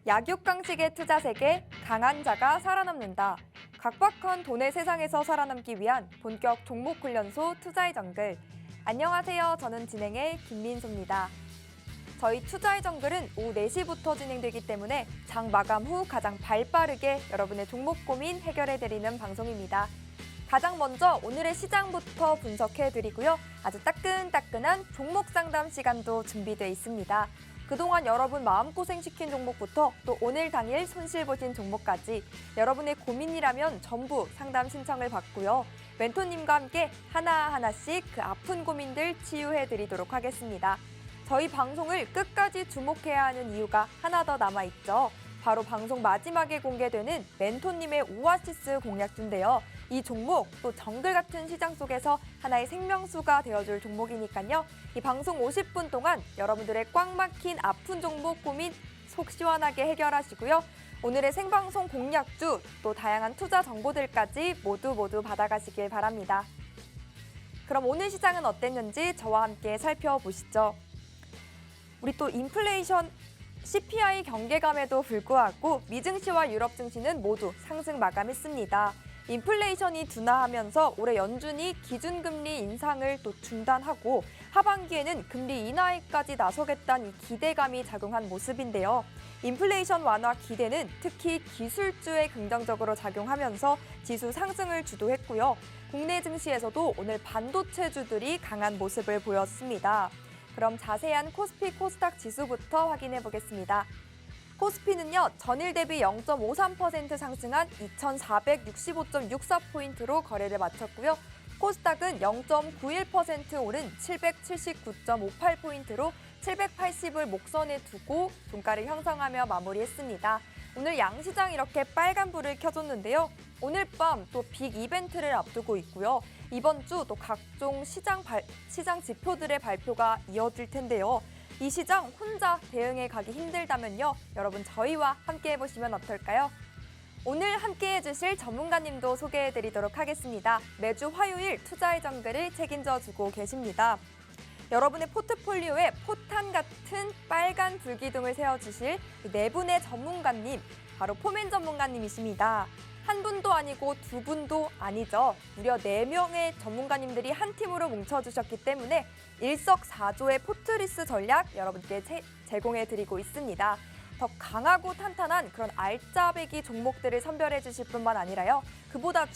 약육강식의 투자 세계, 강한 자가 살아남는다. 각박한 돈의 세상에서 살아남기 위한 본격 종목 훈련소 투자의 정글. 안녕하세요. 저는 진행의 김민수입니다. 저희 투자의 정글은 오후 4시부터 진행되기 때문에 장 마감 후 가장 발빠르게 여러분의 종목 고민 해결해드리는 방송입니다. 가장 먼저 오늘의 시장부터 분석해드리고요. 아주 따끈따끈한 종목 상담 시간도 준비되어 있습니다. 그동안 여러분 마음고생시킨 종목부터 또 오늘 당일 손실 보신 종목까지 여러분의 고민이라면 전부 상담 신청을 받고요. 멘토님과 함께 하나하나씩 그 아픈 고민들 치유해드리도록 하겠습니다. 저희 방송을 끝까지 주목해야 하는 이유가 하나 더 남아있죠. 바로 방송 마지막에 공개되는 멘토님의 오아시스 공략주인데요. 이 종목 또 정글 같은 시장 속에서 하나의 생명수가 되어줄 종목이니까요. 이 방송 50분 동안 여러분들의 꽉 막힌 아픈 종목 고민 속 시원하게 해결하시고요. 오늘의 생방송 공략주 또 다양한 투자 정보들까지 모두 받아가시길 바랍니다. 그럼 오늘 시장은 어땠는지 저와 함께 살펴보시죠. 우리 또 인플레이션 CPI 경계감에도 불구하고 미증시와 유럽 증시는 모두 상승 마감했습니다. 인플레이션이 둔화하면서 올해 연준이 기준금리 인상을 또 중단하고 하반기에는 금리 인하에까지 나서겠다는 이 기대감이 작용한 모습인데요. 인플레이션 완화 기대는 특히 기술주에 긍정적으로 작용하면서 지수 상승을 주도했고요. 국내 증시에서도 오늘 반도체주들이 강한 모습을 보였습니다. 그럼 자세한 코스피 코스닥 지수부터 확인해 보겠습니다. 코스피는요, 전일 대비 0.53% 상승한 2,465.64포인트로 거래를 마쳤고요. 코스닥은 0.91% 오른 779.58포인트로 780을 목선에 두고 종가를 형성하며 마무리했습니다. 오늘 양시장 이렇게 빨간불을 켜줬는데요. 오늘 밤 또 빅 이벤트를 앞두고 있고요. 이번 주 또 각종 시장 지표들의 발표가 이어질 텐데요. 이 시장 혼자 대응해 가기 힘들다면요. 여러분 저희와 함께 해보시면 어떨까요? 오늘 함께 해주실 전문가님도 소개해드리도록 하겠습니다. 매주 화요일 투자의 정글을 책임져 주고 계십니다. 여러분의 포트폴리오에 포탄 같은 빨간 불기둥을 세워주실 네 분의 전문가님, 바로 포맨 전문가님이십니다. 한 분도 아니고 두 분도 아니죠. 무려 4명의 전문가님들이 한 팀으로 뭉쳐주셨기 때문에 일석사조의 포트리스 전략 여러분께 제공해드리고 있습니다. 더 강하고 탄탄한 그런 알짜배기 종목들을 선별해 주실 뿐만 아니라요. 그보다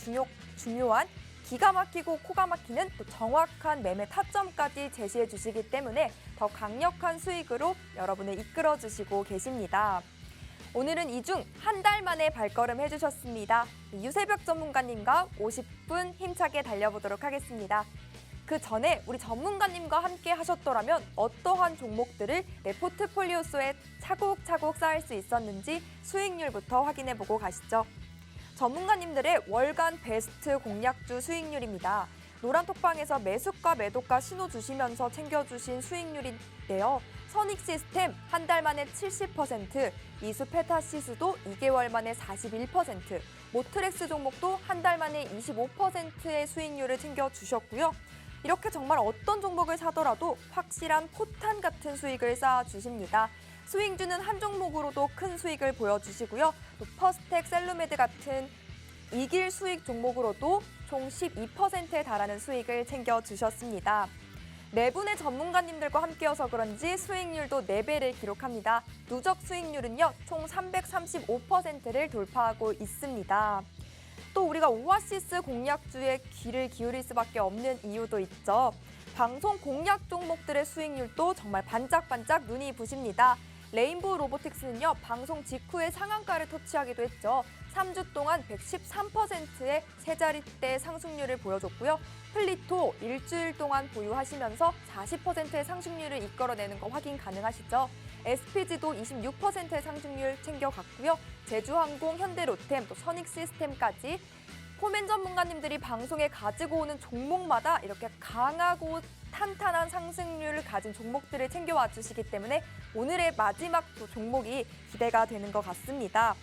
중요한 기가 막히고 코가 막히는 또 정확한 매매 타점까지 제시해 주시기 때문에 더 강력한 수익으로 여러분을 이끌어 주시고 계십니다. 오늘은 이 중 한 달 만에 발걸음 해주셨습니다. 유세벽 전문가님과 50분 힘차게 달려보도록 하겠습니다. 그 전에 우리 전문가님과 함께 하셨더라면 어떠한 종목들을 내 포트폴리오 속에 차곡차곡 쌓을 수 있었는지 수익률부터 확인해보고 가시죠. 전문가님들의 월간 베스트 공략주 수익률입니다. 노란톡방에서 매수가 매도가 신호 주시면서 챙겨주신 수익률인데요. 선익시스템 한 달 만에 70%, 이수페타시스도 2개월 만에 41%, 모트렉스 종목도 한 달 만에 25%의 수익률을 챙겨주셨고요. 이렇게 정말 어떤 종목을 사더라도 확실한 포탄 같은 수익을 쌓아주십니다. 수익주는 한 종목으로도 큰 수익을 보여주시고요. 또 퍼스텍, 셀루메드 같은 이길 수익 종목으로도 총 12%에 달하는 수익을 챙겨주셨습니다. 네 분의 전문가님들과 함께여서 그런지 수익률도 4배를 기록합니다. 누적 수익률은요, 총 335%를 돌파하고 있습니다. 또 우리가 오아시스 공략주에 귀를 기울일 수밖에 없는 이유도 있죠. 방송 공략 종목들의 수익률도 정말 반짝반짝 눈이 부십니다. 레인보우 로보틱스는요, 방송 직후에 상한가를 터치하기도 했죠. 3주 동안 113%의 세 자릿대 상승률을 보여줬고요. 플리토 일주일 동안 보유하시면서 40%의 상승률을 이끌어내는 거 확인 가능하시죠. SPG도 26%의 상승률 챙겨갔고요. 제주항공, 현대로템, 또 선익시스템까지 포맨 전문가님들이 방송에 가지고 오는 종목마다 이렇게 강하고 탄탄한 상승률을 가진 종목들을 챙겨와 주시기 때문에 오늘의 마지막 종목이 기대가 되는 것 같습니다.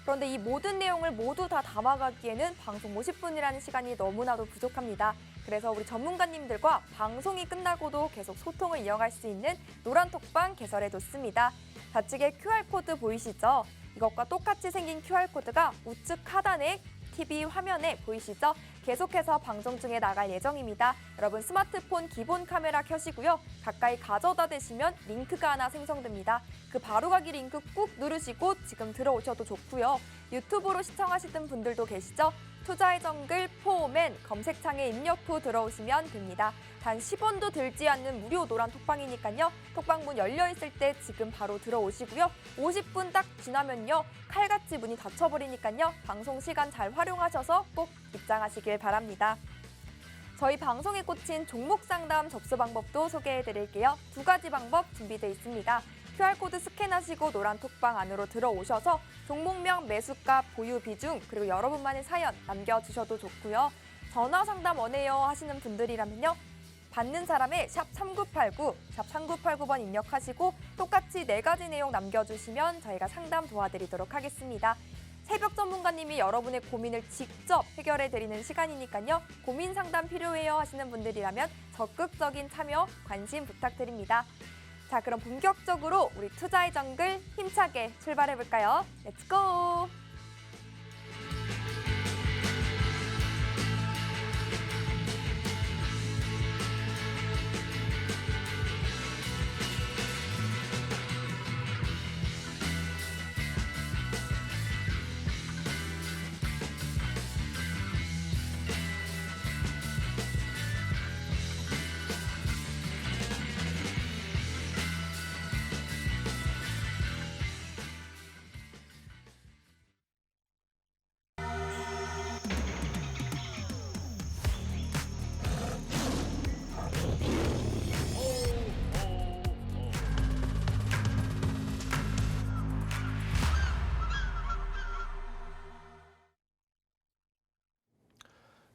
그런데 이 모든 내용을 모두 다 담아가기에는 방송 50분이라는 시간이 너무나도 부족합니다. 그래서 우리 전문가님들과 방송이 끝나고도 계속 소통을 이어갈 수 있는 노란톡방 개설해뒀습니다. 좌측에 QR코드 보이시죠? 이것과 똑같이 생긴 QR코드가 우측 하단에 TV 화면에 보이시죠? 계속해서 방송 중에 나갈 예정입니다. 여러분 스마트폰 기본 카메라 켜시고요. 가까이 가져다 대시면 링크가 하나 생성됩니다. 그 바로가기 링크 꾹 누르시고 지금 들어오셔도 좋고요. 유튜브로 시청하시는 분들도 계시죠? 투자의 정글 포맨 검색창에 입력 후 들어오시면 됩니다. 단 10원도 들지 않는 무료 노란 톡방이니까요. 톡방문 열려있을 때 지금 바로 들어오시고요. 50분 딱 지나면요. 칼같이 문이 닫혀버리니까요. 방송 시간 잘 활용하셔서 꼭 입장하시길 바랍니다. 저희 방송에 꽂힌 종목 상담 접수 방법도 소개해드릴게요. 두 가지 방법 준비되어 있습니다. QR코드 스캔하시고 노란 톡방 안으로 들어오셔서 종목명, 매수가, 보유 비중, 그리고 여러분만의 사연 남겨주셔도 좋고요. 전화 상담 원해요 하시는 분들이라면요. 받는 사람의 샵 3989, 샵 3989번 입력하시고 똑같이 4가지 내용 남겨주시면 저희가 상담 도와드리도록 하겠습니다. 새벽 전문가님이 여러분의 고민을 직접 해결해드리는 시간이니까요. 고민 상담 필요해요 하시는 분들이라면 적극적인 참여, 관심 부탁드립니다. 자, 그럼 본격적으로 우리 투자의 정글 힘차게 출발해볼까요? 렛츠고!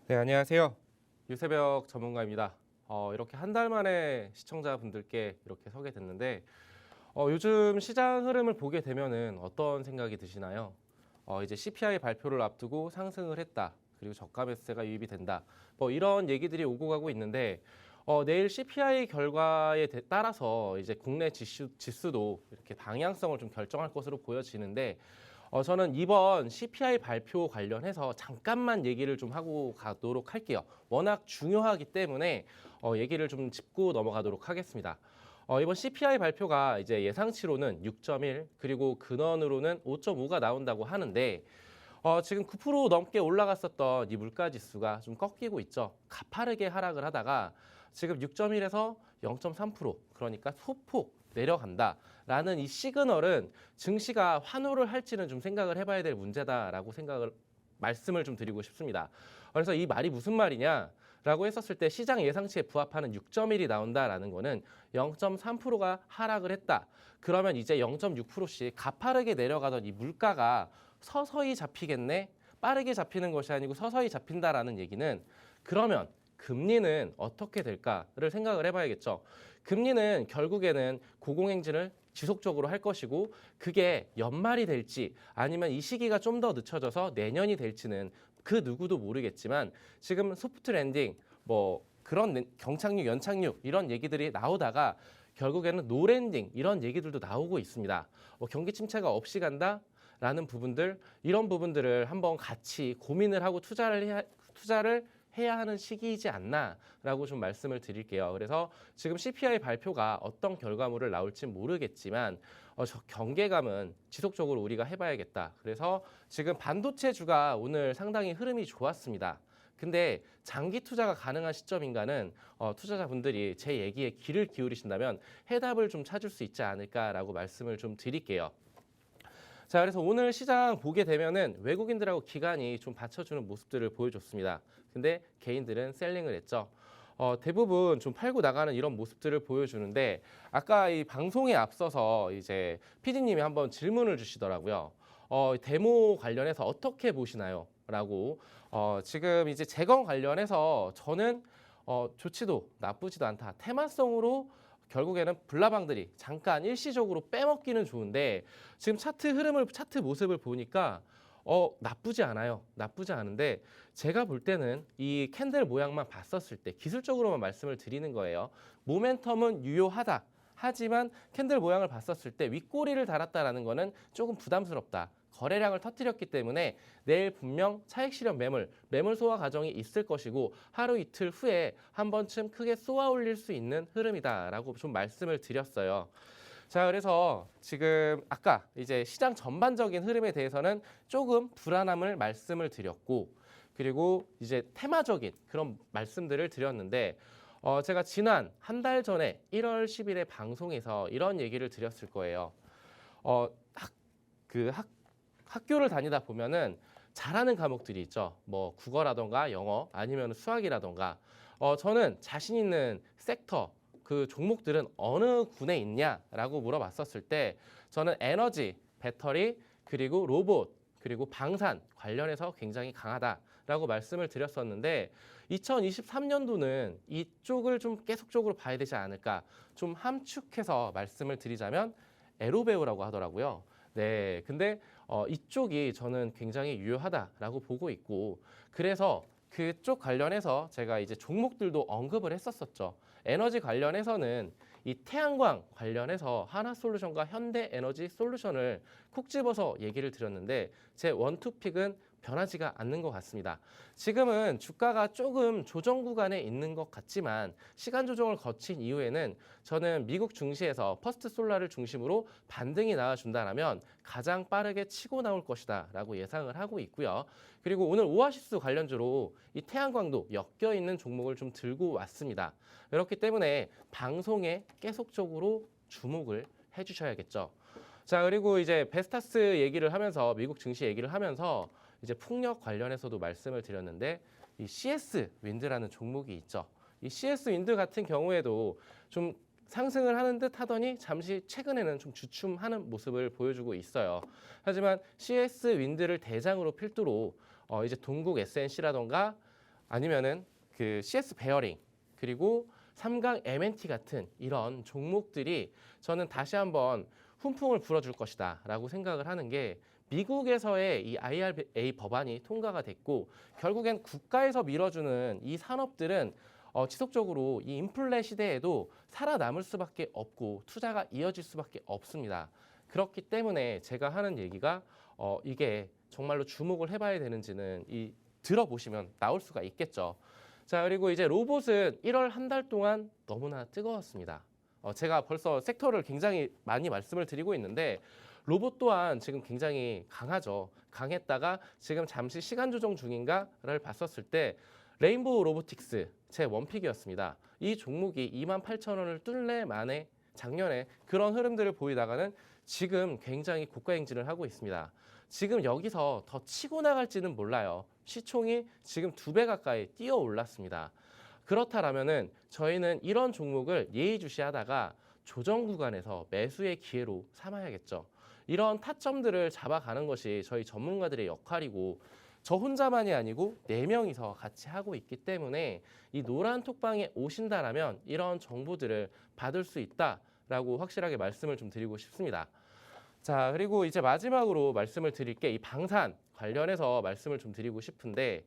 네, 안녕하세요. 유새벽 전문가입니다. 이렇게 한 달 만에 시청자분들께 이렇게 서게 됐는데 요즘 시장 흐름을 보게 되면은 어떤 생각이 드시나요? 이제 CPI 발표를 앞두고 상승을 했다. 그리고 저가 매수세가 유입이 된다. 뭐 이런 얘기들이 오고 가고 있는데 내일 CPI 결과에 따라서 이제 국내 지수도 이렇게 방향성을 좀 결정할 것으로 보여지는데 저는 이번 CPI 발표 관련해서 잠깐만 얘기를 좀 하고 가도록 할게요. 워낙 중요하기 때문에 얘기를 좀 짚고 넘어가도록 하겠습니다. 이번 CPI 발표가 이제 예상치로는 6.1 그리고 근원으로는 5.5가 나온다고 하는데 지금 9% 넘게 올라갔었던 이 물가지수가 좀 꺾이고 있죠. 가파르게 하락을 하다가 지금 6.1에서 0.3% 그러니까 소폭 내려간다라는 이 시그널은 증시가 환호를 할지는 좀 생각을 해봐야 될 문제다라고 말씀을 좀 드리고 싶습니다. 그래서 이 말이 무슨 말이냐라고 했었을 때 시장 예상치에 부합하는 6.1이 나온다라는 거는 0.3%가 하락을 했다. 그러면 이제 0.6%씩 가파르게 내려가던 이 물가가 서서히 잡히겠네? 빠르게 잡히는 것이 아니고 서서히 잡힌다라는 얘기는 그러면 금리는 어떻게 될까를 생각을 해봐야겠죠. 금리는 결국에는 고공행진을 지속적으로 할 것이고 그게 연말이 될지 아니면 이 시기가 좀 더 늦춰져서 내년이 될지는 그 누구도 모르겠지만 지금 소프트 랜딩 뭐 그런 경착륙, 연착륙 이런 얘기들이 나오다가 결국에는 노랜딩 이런 얘기들도 나오고 있습니다. 경기 침체가 없이 간다라는 부분들 이런 부분들을 한번 같이 고민을 하고 투자를 해야 하는 시기이지 않나라고 좀 말씀을 드릴게요. 그래서 지금 CPI 발표가 어떤 결과물을 나올지 모르겠지만 저 경계감은 지속적으로 우리가 해봐야겠다. 그래서 지금 반도체주가 오늘 상당히 흐름이 좋았습니다. 근데 장기 투자가 가능한 시점인가는 투자자분들이 제 얘기에 귀를 기울이신다면 해답을 좀 찾을 수 있지 않을까라고 말씀을 좀 드릴게요. 자, 그래서 오늘 시장 보게 되면은 외국인들하고 기관이 좀 받쳐주는 모습들을 보여줬습니다. 근데 개인들은 셀링을 했죠. 대부분 좀 팔고 나가는 이런 모습들을 보여주는데 아까 이 방송에 앞서서 이제 PD님이 한번 질문을 주시더라고요. 데모 관련해서 어떻게 보시나요? 라고 지금 이제 재건 관련해서 저는 좋지도 나쁘지도 않다. 테마성으로 결국에는 불나방들이 잠깐 일시적으로 빼먹기는 좋은데 지금 차트 모습을 보니까 나쁘지 않아요. 나쁘지 않은데 제가 볼 때는 이 캔들 모양만 봤었을 때 기술적으로만 말씀을 드리는 거예요. 모멘텀은 유효하다. 하지만 캔들 모양을 봤었을 때 윗꼬리를 달았다라는 거는 조금 부담스럽다. 거래량을 터뜨렸기 때문에 내일 분명 차익 실현 매물 소화 과정이 있을 것이고 하루 이틀 후에 한 번쯤 크게 쏘아 올릴 수 있는 흐름이다라고 좀 말씀을 드렸어요. 자, 그래서 지금 아까 이제 시장 전반적인 흐름에 대해서는 조금 불안함을 말씀을 드렸고, 그리고 이제 테마적인 그런 말씀들을 드렸는데, 제가 지난 한 달 전에 1월 10일에 방송에서 이런 얘기를 드렸을 거예요. 학교를 다니다 보면은 잘하는 과목들이 있죠. 뭐 국어라던가 영어 아니면 수학이라던가. 저는 자신 있는 섹터 그 종목들은 어느 군에 있냐라고 물어봤었을 때 저는 에너지, 배터리, 그리고 로봇, 그리고 방산 관련해서 굉장히 강하다라고 말씀을 드렸었는데 2023년도는 이쪽을 좀 계속적으로 봐야 되지 않을까 좀 함축해서 말씀을 드리자면 에로베오라고 하더라고요. 네, 근데 이쪽이 저는 굉장히 유효하다라고 보고 있고 그래서 그쪽 관련해서 제가 이제 종목들도 언급을 했었었죠. 에너지 관련해서는 이 태양광 관련해서 하나솔루션과 현대에너지솔루션을 콕 집어서 얘기를 드렸는데 제 원투픽은 변하지가 않는 것 같습니다. 지금은 주가가 조금 조정 구간에 있는 것 같지만 시간 조정을 거친 이후에는 저는 미국 증시에서 퍼스트 솔라를 중심으로 반등이 나와준다면 가장 빠르게 치고 나올 것이다 라고 예상을 하고 있고요. 그리고 오늘 오아시스 관련주로 이 태양광도 엮여 있는 종목을 좀 들고 왔습니다. 그렇기 때문에 방송에 계속적으로 주목을 해주셔야겠죠. 자, 그리고 이제 베스타스 얘기를 하면서 미국 증시 얘기를 하면서 이제 풍력 관련해서도 말씀을 드렸는데 이 CS 윈드라는 종목이 있죠. 이 CS 윈드 같은 경우에도 좀 상승을 하는 듯 하더니 잠시 최근에는 좀 주춤하는 모습을 보여주고 있어요. 하지만 CS 윈드를 대장으로 필두로 이제 동국 SNC라던가 아니면은 그 CS 베어링 그리고 삼강 M&T 같은 이런 종목들이 저는 다시 한번 훈풍을 불어줄 것이다 라고 생각을 하는 게 미국에서의 이 IRA 법안이 통과가 됐고 결국엔 국가에서 밀어주는 이 산업들은 지속적으로 이 인플레 시대에도 살아남을 수밖에 없고 투자가 이어질 수밖에 없습니다. 그렇기 때문에 제가 하는 얘기가 이게 정말로 주목을 해봐야 되는지는 들어보시면 나올 수가 있겠죠. 자, 그리고 이제 로봇은 1월 한 달 동안 너무나 뜨거웠습니다. 제가 벌써 섹터를 굉장히 많이 말씀을 드리고 있는데 로봇 또한 지금 굉장히 강하죠. 강했다가 지금 잠시 시간 조정 중인가를 봤었을 때 레인보우 로보틱스 제 원픽이었습니다. 이 종목이 28,000원을 뚫네 만에 작년에 그런 흐름들을 보이다가는 지금 굉장히 고가 행진을 하고 있습니다. 지금 여기서 더 치고 나갈지는 몰라요. 시총이 지금 2배 가까이 뛰어 올랐습니다. 그렇다라면은 저희는 이런 종목을 예의주시하다가 조정 구간에서 매수의 기회로 삼아야겠죠. 이런 타점들을 잡아가는 것이 저희 전문가들의 역할이고 저 혼자만이 아니고 4명이서 같이 하고 있기 때문에 이 노란 톡방에 오신다라면 이런 정보들을 받을 수 있다라고 확실하게 말씀을 좀 드리고 싶습니다. 자, 그리고 이제 마지막으로 말씀을 드릴 게 이 방산 관련해서 말씀을 좀 드리고 싶은데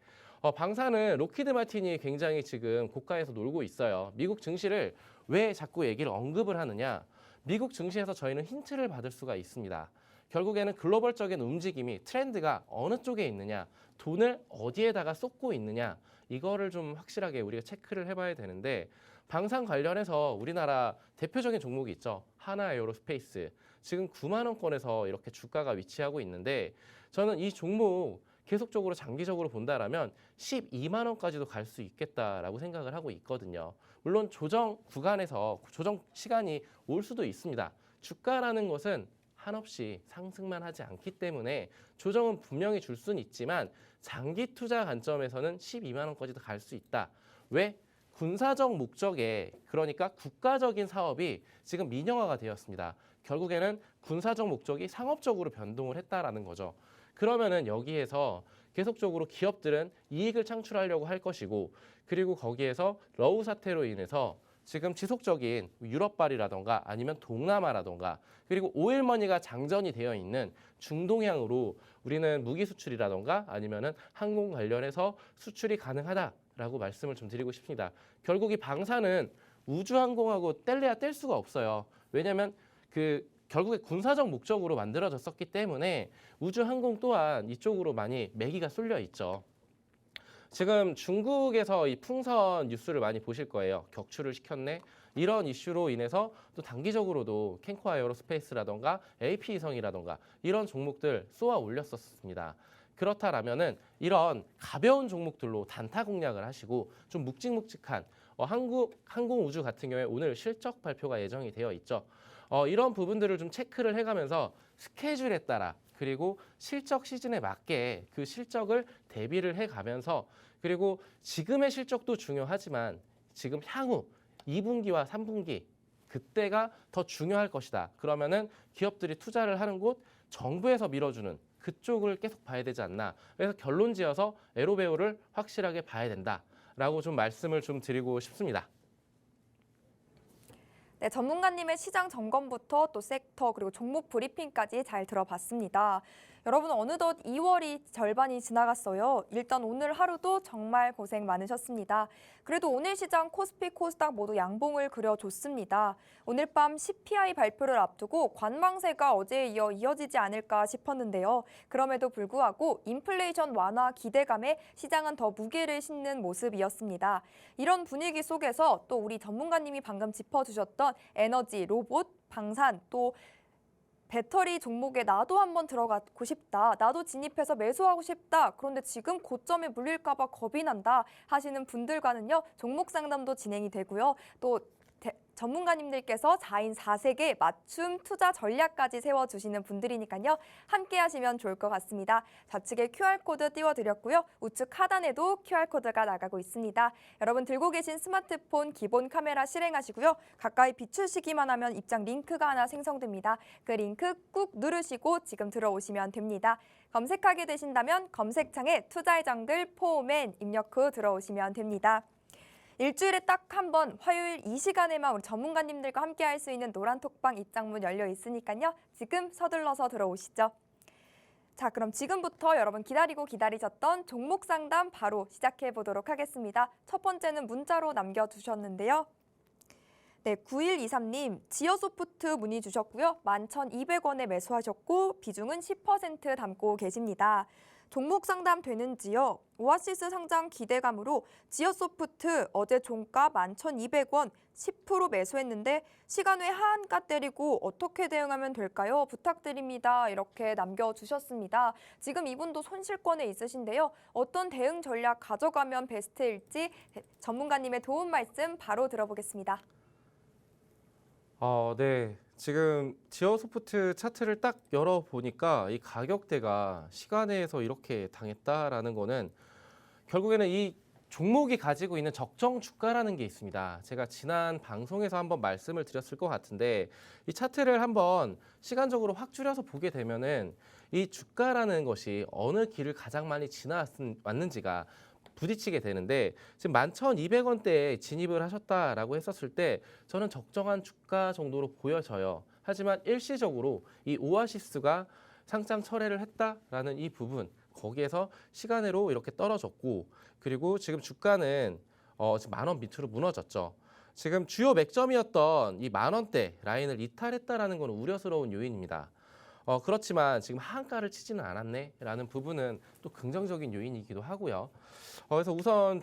방산은 로키드 마틴이 굉장히 지금 고가에서 놀고 있어요. 미국 증시를 왜 자꾸 얘기를 언급을 하느냐? 미국 증시에서 저희는 힌트를 받을 수가 있습니다. 결국에는 글로벌적인 움직임이 트렌드가 어느 쪽에 있느냐, 돈을 어디에다가 쏟고 있느냐 이거를 좀 확실하게 우리가 체크를 해봐야 되는데 방산 관련해서 우리나라 대표적인 종목이 있죠. 하나에어로스페이스. 지금 9만 원권에서 이렇게 주가가 위치하고 있는데 저는 이 종목 계속적으로 장기적으로 본다라면 12만 원까지도 갈 수 있겠다라고 생각을 하고 있거든요. 물론 조정 구간에서 조정 시간이 올 수도 있습니다. 주가라는 것은 한없이 상승만 하지 않기 때문에 조정은 분명히 줄 수는 있지만 장기 투자 관점에서는 12만 원까지도 갈 수 있다. 왜? 군사적 목적에 그러니까 국가적인 사업이 지금 민영화가 되었습니다. 결국에는 군사적 목적이 상업적으로 변동을 했다라는 거죠. 그러면은 여기에서 계속적으로 기업들은 이익을 창출하려고 할 것이고 그리고 거기에서 러우 사태로 인해서 지금 지속적인 유럽발이라던가 아니면 동남아라던가 그리고 오일머니가 장전이 되어 있는 중동향으로 우리는 무기 수출이라던가 아니면은 항공 관련해서 수출이 가능하다라고 말씀을 좀 드리고 싶습니다. 결국 이 방사는 우주항공하고 뗄래야 뗄 수가 없어요. 왜냐하면 결국에 군사적 목적으로 만들어졌었기 때문에 우주항공 또한 이쪽으로 많이 매기가 쏠려 있죠. 지금 중국에서 이 풍선 뉴스를 많이 보실 거예요. 격추를 시켰네. 이런 이슈로 인해서 또 단기적으로도 캔코 에어로스페이스라던가 AP위성이라던가 이런 종목들 쏘아 올렸었습니다. 그렇다라면은 이런 가벼운 종목들로 단타 공략을 하시고 좀 묵직묵직한 한국 항공우주 같은 경우에 오늘 실적 발표가 예정이 되어 있죠. 이런 부분들을 좀 체크를 해가면서 스케줄에 따라 그리고 실적 시즌에 맞게 그 실적을 대비를 해가면서 그리고 지금의 실적도 중요하지만 지금 향후 2분기와 3분기 그때가 더 중요할 것이다. 그러면은 기업들이 투자를 하는 곳 정부에서 밀어주는 그쪽을 계속 봐야 되지 않나. 그래서 결론 지어서 에로베오를 확실하게 봐야 된다라고 좀 말씀을 좀 드리고 싶습니다. 네, 전문가님의 시장 점검부터 또 섹터 그리고 종목 브리핑까지 잘 들어봤습니다. 여러분 어느덧 2월이 절반이 지나갔어요. 일단 오늘 하루도 정말 고생 많으셨습니다. 그래도 오늘 시장 코스피, 코스닥 모두 양봉을 그려줬습니다. 오늘 밤 CPI 발표를 앞두고 관망세가 어제에 이어 이어지지 않을까 싶었는데요. 그럼에도 불구하고 인플레이션 완화 기대감에 시장은 더 무게를 싣는 모습이었습니다. 이런 분위기 속에서 또 우리 전문가님이 방금 짚어주셨던 에너지, 로봇, 방산 또 배터리 종목에 나도 한번 들어가고 싶다. 나도 진입해서 매수하고 싶다. 그런데 지금 고점에 물릴까 봐 겁이 난다 하시는 분들과는요. 종목 상담도 진행이 되고요. 또 전문가님들께서 4인 4색의 맞춤 투자 전략까지 세워주시는 분들이니까요. 함께 하시면 좋을 것 같습니다. 좌측에 QR코드 띄워드렸고요. 우측 하단에도 QR코드가 나가고 있습니다. 여러분 들고 계신 스마트폰 기본 카메라 실행하시고요. 가까이 비추시기만 하면 입장 링크가 하나 생성됩니다. 그 링크 꾹 누르시고 지금 들어오시면 됩니다. 검색하게 되신다면 검색창에 투자의 정글 포맨 입력 후 들어오시면 됩니다. 일주일에 딱 한 번 화요일 이 시간에만 우리 전문가님들과 함께 할 수 있는 노란톡방 입장문 열려 있으니까요. 지금 서둘러서 들어오시죠. 자, 그럼 지금부터 여러분 기다리셨던 종목 상담 바로 시작해 보도록 하겠습니다. 첫 번째는 문자로 남겨주셨는데요. 네, 9123님, 지어소프트 문의 주셨고요. 11,200원에 매수하셨고 비중은 10% 담고 계십니다. 종목 상담 되는지요? 오아시스 상장 기대감으로 지어소프트 어제 종가 11,200원 10% 매수했는데 시간 외 하한가 때리고 어떻게 대응하면 될까요? 부탁드립니다. 이렇게 남겨주셨습니다. 지금 이분도 손실권에 있으신데요. 어떤 대응 전략 가져가면 베스트일지 전문가님의 도움 말씀 바로 들어보겠습니다. 네. 지금 지어소프트 차트를 딱 열어보니까 이 가격대가 시간에서 이렇게 당했다라는 거는 결국에는 이 종목이 가지고 있는 적정 주가라는 게 있습니다. 제가 지난 방송에서 한번 말씀을 드렸을 것 같은데 이 차트를 한번 시간적으로 확 줄여서 보게 되면은 이 주가라는 것이 어느 길을 가장 많이 지나왔는지가 부딪히게 되는데 지금 11,200원대에 진입을 하셨다라고 했었을 때 저는 적정한 주가 정도로 보여져요. 하지만 일시적으로 이 오아시스가 상장 철회를 했다라는 이 부분 거기에서 시간으로 이렇게 떨어졌고 그리고 지금 주가는 지금 10,000원 밑으로 무너졌죠. 지금 주요 맥점이었던 이 10,000원대 라인을 이탈했다라는 건 우려스러운 요인입니다. 그렇지만 지금 하한가를 치지는 않았네라는 부분은 또 긍정적인 요인이기도 하고요. 그래서 우선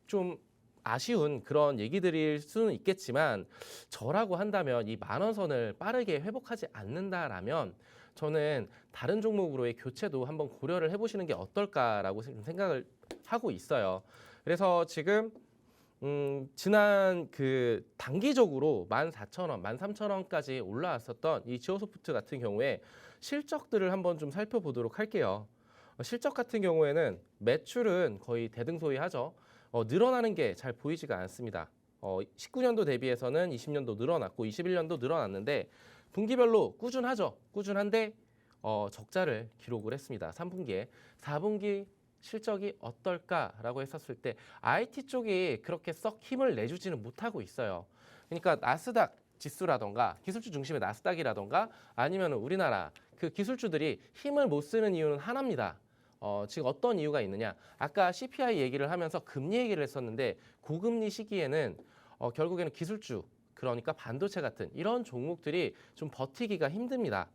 좀 아쉬운 그런 얘기들일 수는 있겠지만 저라고 한다면 이 10,000원 선을 빠르게 회복하지 않는다라면 저는 다른 종목으로의 교체도 한번 고려를 해보시는 게 어떨까라고 생각을 하고 있어요. 그래서 지금 지난 단기적으로 14,000원, 13,000원까지 올라왔었던 이 지오소프트 같은 경우에 실적들을 한번 좀 살펴보도록 할게요. 실적 같은 경우에는 매출은 거의 대등소이하죠. 늘어나는 게 잘 보이지가 않습니다. 19년도 대비해서는 20년도 늘어났고 21년도 늘어났는데 분기별로 꾸준하죠. 꾸준한데 적자를 기록을 했습니다. 3분기에. 4분기 실적이 어떨까라고 했었을 때 IT 쪽이 그렇게 썩 힘을 내주지는 못하고 있어요. 그러니까 나스닥 지수라던가 기술주 중심의 나스닥이라던가 아니면 우리나라 그 기술주들이 힘을 못 쓰는 이유는 하나입니다. 지금 어떤 이유가 있느냐? 아까 CPI 얘기를 하면서 금리 얘기를 했었는데 고금리 시기에는 결국에는 기술주 그러니까 반도체 같은 이런 종목들이 좀 버티기가 힘듭니다.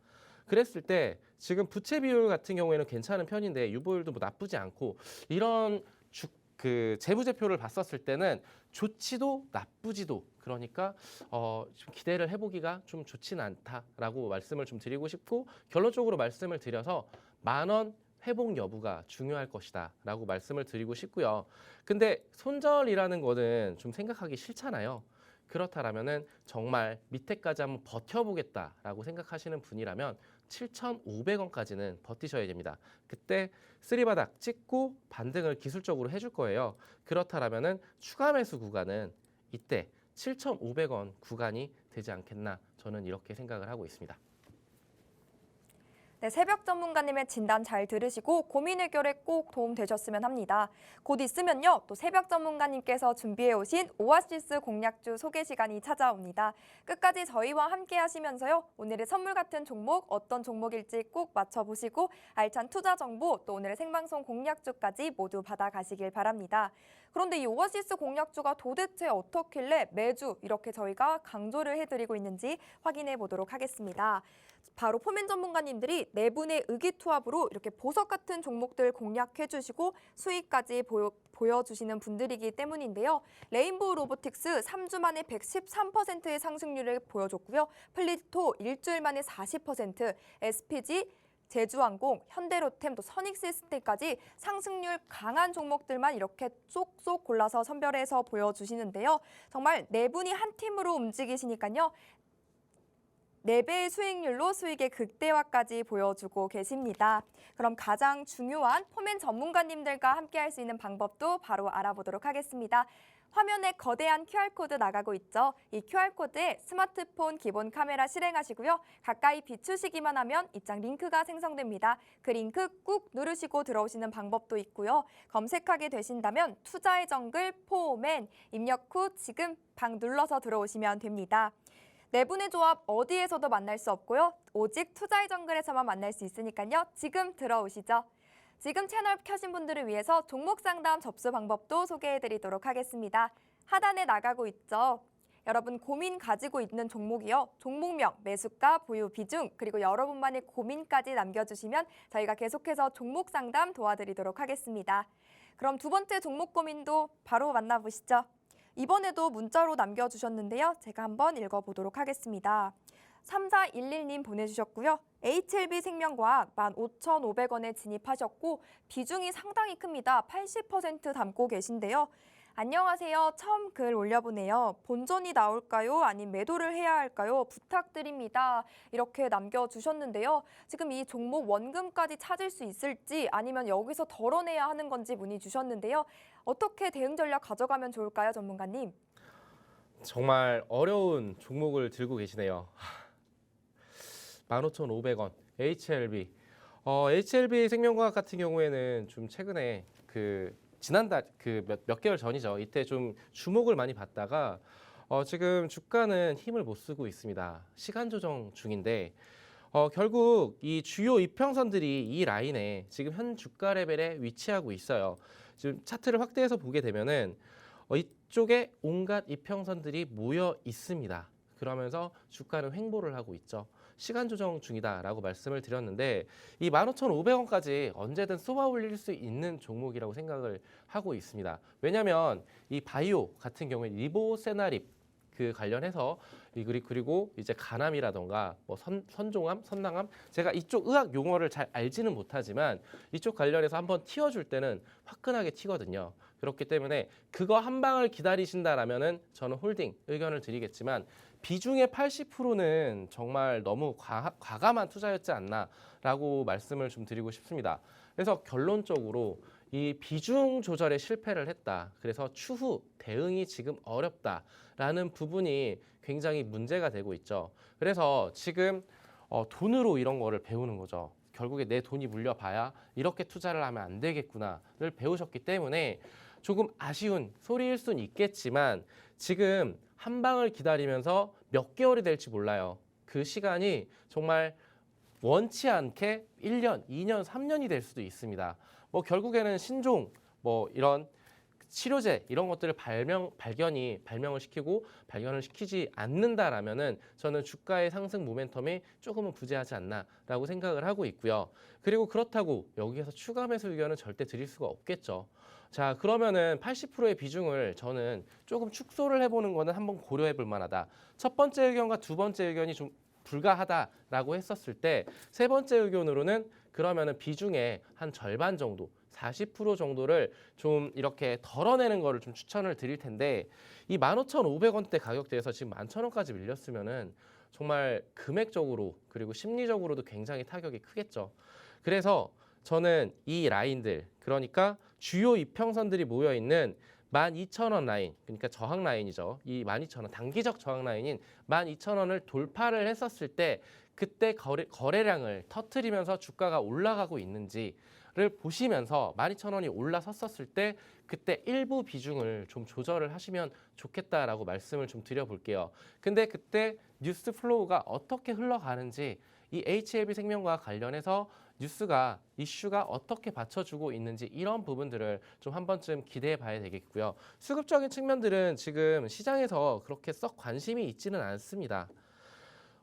그랬을 때 지금 부채 비율 같은 경우에는 괜찮은 편인데 유보율도 뭐 나쁘지 않고 이런 그 재무제표를 봤었을 때는 좋지도 나쁘지도 그러니까 좀 기대를 해보기가 좀 좋지는 않다라고 말씀을 좀 드리고 싶고 결론적으로 말씀을 드려서 10,000원 회복 여부가 중요할 것이다라고 말씀을 드리고 싶고요. 근데 손절이라는 거는 좀 생각하기 싫잖아요. 그렇다라면은 정말 밑에까지 한번 버텨보겠다라고 생각하시는 분이라면 7,500원까지는 버티셔야 됩니다. 그때 쓰리바닥 찍고 반등을 기술적으로 해줄 거예요. 그렇다라면은 추가 매수 구간은 이때 7,500원 구간이 되지 않겠나 저는 이렇게 생각을 하고 있습니다. 네, 새벽 전문가님의 진단 잘 들으시고 고민 해결에 꼭 도움 되셨으면 합니다. 곧 있으면요, 또 새벽 전문가님께서 준비해 오신 오아시스 공략주 소개 시간이 찾아옵니다. 끝까지 저희와 함께 하시면서요, 오늘의 선물 같은 종목, 어떤 종목일지 꼭 맞춰보시고 알찬 투자 정보, 또 오늘의 생방송 공략주까지 모두 받아가시길 바랍니다. 그런데 이 오아시스 공략주가 도대체 어떻길래 매주 이렇게 저희가 강조를 해드리고 있는지 확인해 보도록 하겠습니다. 바로 포맨 전문가님들이 네 분의 의기투합으로 이렇게 보석 같은 종목들 공략해 주시고 수익까지 보여주시는 분들이기 때문인데요. 레인보우 로보틱스 3주 만에 113%의 상승률을 보여줬고요. 플리토 일주일 만에 40%, SPG, 제주항공, 현대로템, 또 선익시스템까지 상승률 강한 종목들만 이렇게 쏙쏙 골라서 선별해서 보여주시는데요. 정말 네 분이 한 팀으로 움직이시니까요. 4배의 수익률로 수익의 극대화까지 보여주고 계십니다. 그럼 가장 중요한 포맨 전문가님들과 함께 할 수 있는 방법도 바로 알아보도록 하겠습니다. 화면에 거대한 QR코드 나가고 있죠. 이 QR코드에 스마트폰 기본 카메라 실행하시고요. 가까이 비추시기만 하면 입장 링크가 생성됩니다. 그 링크 꾹 누르시고 들어오시는 방법도 있고요. 검색하게 되신다면 투자의 정글 포맨 입력 후 지금 방 눌러서 들어오시면 됩니다. 네 분의 조합 어디에서도 만날 수 없고요. 오직 투자의 정글에서만 만날 수 있으니까요. 지금 들어오시죠. 지금 채널 켜신 분들을 위해서 종목 상담 접수 방법도 소개해드리도록 하겠습니다. 하단에 나가고 있죠. 여러분 고민 가지고 있는 종목이요. 종목명, 매수가, 보유 비중, 그리고 여러분만의 고민까지 남겨주시면 저희가 계속해서 종목 상담 도와드리도록 하겠습니다. 그럼 두 번째 종목 고민도 바로 만나보시죠. 이번에도 문자로 남겨주셨는데요. 제가 한번 읽어보도록 하겠습니다. 3411님 보내주셨고요. HLB 생명과학 15,500원에 진입하셨고 비중이 상당히 큽니다. 80% 담고 계신데요. 안녕하세요. 처음 글 올려보네요. 본전이 나올까요? 아니면 매도를 해야 할까요? 부탁드립니다. 이렇게 남겨주셨는데요. 지금 이 종목 원금까지 찾을 수 있을지 아니면 여기서 덜어내야 하는 건지 문의 주셨는데요. 어떻게 대응 전략 가져가면 좋을까요, 전문가님? 정말 어려운 종목을 들고 계시네요. 15,500원 HLB. HLB 생명과학 같은 경우에는 좀 최근에 지난달 몇 개월 전이죠. 이때 좀 주목을 많이 받다가 지금 주가는 힘을 못 쓰고 있습니다. 시간 조정 중인데 결국 이 주요 이평선들이 이 라인에 지금 현 주가 레벨에 위치하고 있어요. 지금 차트를 확대해서 보게 되면은 이쪽에 온갖 이평선들이 모여 있습니다. 그러면서 주가는 횡보를 하고 있죠. 시간 조정 중이다라고 말씀을 드렸는데 이 15,500원까지 언제든 쏘아 올릴 수 있는 종목이라고 생각을 하고 있습니다. 왜냐하면 이 바이오 같은 경우에 리보세나립 관련해서 그리고 이제 간암이라던가 뭐 선종암, 선낭암 제가 이쪽 의학 용어를 잘 알지는 못하지만 이쪽 관련해서 한번 튀어줄 때는 화끈하게 튀거든요. 그렇기 때문에 그거 한 방을 기다리신다라면은 저는 홀딩 의견을 드리겠지만 비중의 80%는 정말 너무 과감한 투자였지 않나라고 말씀을 좀 드리고 싶습니다. 그래서 결론적으로 이 비중 조절에 실패를 했다. 그래서 추후 대응이 지금 어렵다라는 부분이 굉장히 문제가 되고 있죠. 그래서 지금 돈으로 이런 거를 배우는 거죠. 결국에 내 돈이 물려봐야 이렇게 투자를 하면 안 되겠구나를 배우셨기 때문에 조금 아쉬운 소리일 수는 있겠지만 지금 한 방을 기다리면서 몇 개월이 될지 몰라요. 그 시간이 정말 원치 않게 1년, 2년, 3년이 될 수도 있습니다. 뭐 결국에는 신종, 뭐 이런 치료제 이런 것들을 발명을 시키고 발견을 시키지 않는다라면은 저는 주가의 상승 모멘텀이 조금은 부재하지 않나라고 생각을 하고 있고요. 그리고 그렇다고 여기에서 추가 매수 의견은 절대 드릴 수가 없겠죠. 자, 그러면은 80%의 비중을 저는 조금 축소를 해보는 거는 한번 고려해 볼 만하다. 첫 번째 의견과 두 번째 의견이 좀 불가하다라고 했었을 때 세 번째 의견으로는 그러면은 비중의 한 절반 정도 40% 정도를 좀 이렇게 덜어내는 거를 좀 추천을 드릴 텐데 이 15,500원대 가격대에서 지금 11,000원까지 밀렸으면은 정말 금액적으로 그리고 심리적으로도 굉장히 타격이 크겠죠. 그래서 저는 이 라인들 그러니까 주요 이평선들이 모여 있는 12,000원 라인 그러니까 저항 라인이죠. 이 12,000원 단기적 저항 라인인 12,000원을 돌파를 했었을 때 그때 거래량을 터트리면서 주가가 올라가고 있는지를 보시면서 12,000원이 올라섰었을 때 그때 일부 비중을 좀 조절을 하시면 좋겠다라고 말씀을 좀 드려볼게요. 근데 그때 뉴스 플로우가 어떻게 흘러가는지 이 HLB 생명과 관련해서 뉴스가 이슈가 어떻게 받쳐주고 있는지 이런 부분들을 좀 한 번쯤 기대해 봐야 되겠고요. 수급적인 측면들은 지금 시장에서 그렇게 썩 관심이 있지는 않습니다.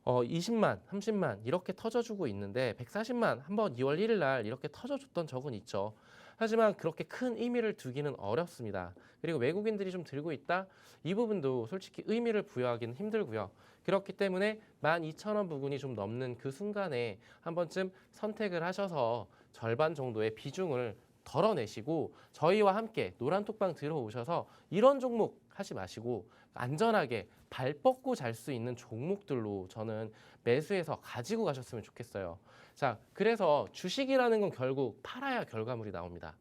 20만, 30만 이렇게 터져주고 있는데 140만 한번 2월 1일 날 이렇게 터져줬던 적은 있죠. 하지만 그렇게 큰 의미를 두기는 어렵습니다. 그리고 외국인들이 좀 들고 있다? 이 부분도 솔직히 의미를 부여하기는 힘들고요. 그렇기 때문에 12,000원 부근이 좀 넘는 그 순간에 한 번쯤 선택을 하셔서 절반 정도의 비중을 덜어내시고 저희와 함께 노란톡방 들어오셔서 이런 종목 하지 마시고 안전하게 발 뻗고 잘 수 있는 종목들로 저는 매수해서 가지고 가셨으면 좋겠어요. 자, 그래서 주식이라는 건 결국 팔아야 결과물이 나옵니다.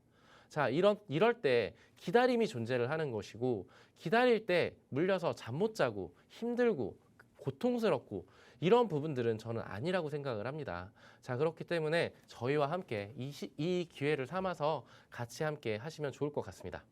자, 이럴 때 기다림이 존재를 하는 것이고 기다릴 때 물려서 잠 못 자고 힘들고 고통스럽고 이런 부분들은 저는 아니라고 생각을 합니다. 자, 그렇기 때문에 저희와 함께 이 기회를 삼아서 같이 함께 하시면 좋을 것 같습니다.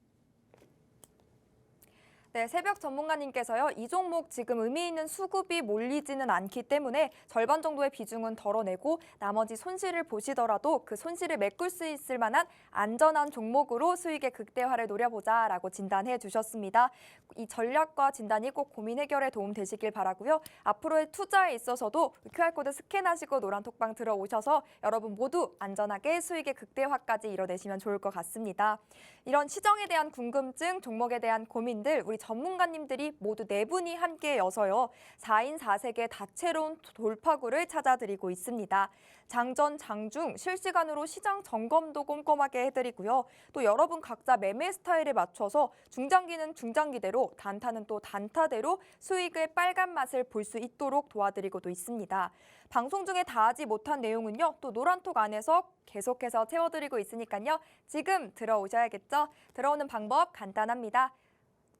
네, 새벽 전문가님께서요. 이 종목 지금 의미 있는 수급이 몰리지는 않기 때문에 절반 정도의 비중은 덜어내고 나머지 손실을 보시더라도 그 손실을 메꿀 수 있을 만한 안전한 종목으로 수익의 극대화를 노려보자라고 진단해 주셨습니다. 이 전략과 진단이 꼭 고민 해결에 도움 되시길 바라고요. 앞으로의 투자에 있어서도 QR코드 스캔하시고 노란톡방 들어오셔서 여러분 모두 안전하게 수익의 극대화까지 이뤄내시면 좋을 것 같습니다. 이런 시정에 대한 궁금증, 종목에 대한 고민들 우리 전문가님들이 모두 4분이 함께여서요. 4인 4색의 다채로운 돌파구를 찾아드리고 있습니다. 장전, 장중, 실시간으로 시장 점검도 꼼꼼하게 해드리고요. 또 여러분 각자 매매 스타일에 맞춰서 중장기는 중장기대로, 단타는 또 단타대로 수익의 빨간 맛을 볼 수 있도록 도와드리고도 있습니다. 방송 중에 다 하지 못한 내용은요. 또 노란톡 안에서 계속해서 채워드리고 있으니까요. 지금 들어오셔야겠죠? 들어오는 방법 간단합니다.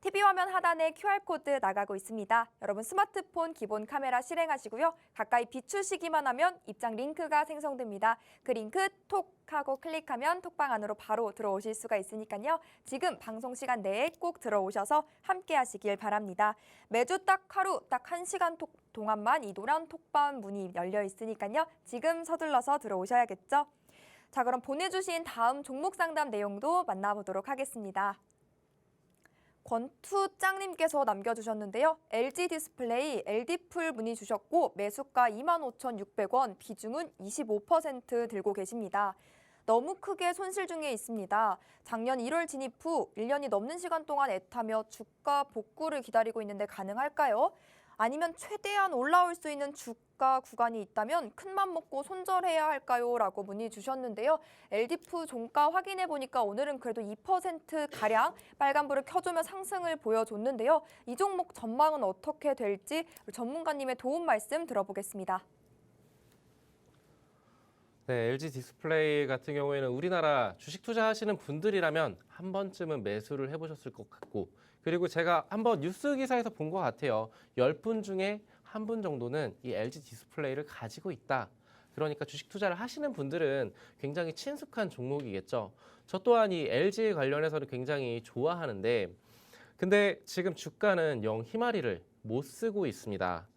TV 화면 하단에 QR코드 나가고 있습니다. 여러분 스마트폰 기본 카메라 실행하시고요. 가까이 비추시기만 하면 입장 링크가 생성됩니다. 그 링크 톡 하고 클릭하면 톡방 안으로 바로 들어오실 수가 있으니까요. 지금 방송 시간 내에 꼭 들어오셔서 함께 하시길 바랍니다. 매주 딱 하루, 딱 1시간 동안만 이 노란 톡방 문이 열려 있으니까요. 지금 서둘러서 들어오셔야겠죠. 자, 그럼 보내주신 다음 종목 상담 내용도 만나보도록 하겠습니다. 권투짱님께서 남겨주셨는데요. LG 디스플레이 LD풀 문의 주셨고 매수가 25,600원, 비중은 25% 들고 계십니다. 너무 크게 손실 중에 있습니다. 작년 1월 진입 후 1년이 넘는 시간 동안 애타며 주가 복구를 기다리고 있는데 가능할까요? 아니면 최대한 올라올 수 있는 주가 구간이 있다면 큰맘 먹고 손절해야 할까요? 라고 문의 주셨는데요. LDF 종가 확인해 보니까 오늘은 그래도 2%가량 빨간불을 켜주며 상승을 보여줬는데요. 이 종목 전망은 어떻게 될지 전문가님의 도움 말씀 들어보겠습니다. 네, LG 디스플레이 같은 경우에는 우리나라 주식 투자하시는 분들이라면 한 번쯤은 매수를 해보셨을 것 같고 그리고 제가 한번 뉴스 기사에서 본 것 같아요. 10분 중에 한 분 정도는 이 LG 디스플레이를 가지고 있다. 그러니까 주식 투자를 하시는 분들은 굉장히 친숙한 종목이겠죠. 저 또한 이 LG 관련해서는 굉장히 좋아하는데 근데 지금 주가는 영 희마리를 못 쓰고 있습니다.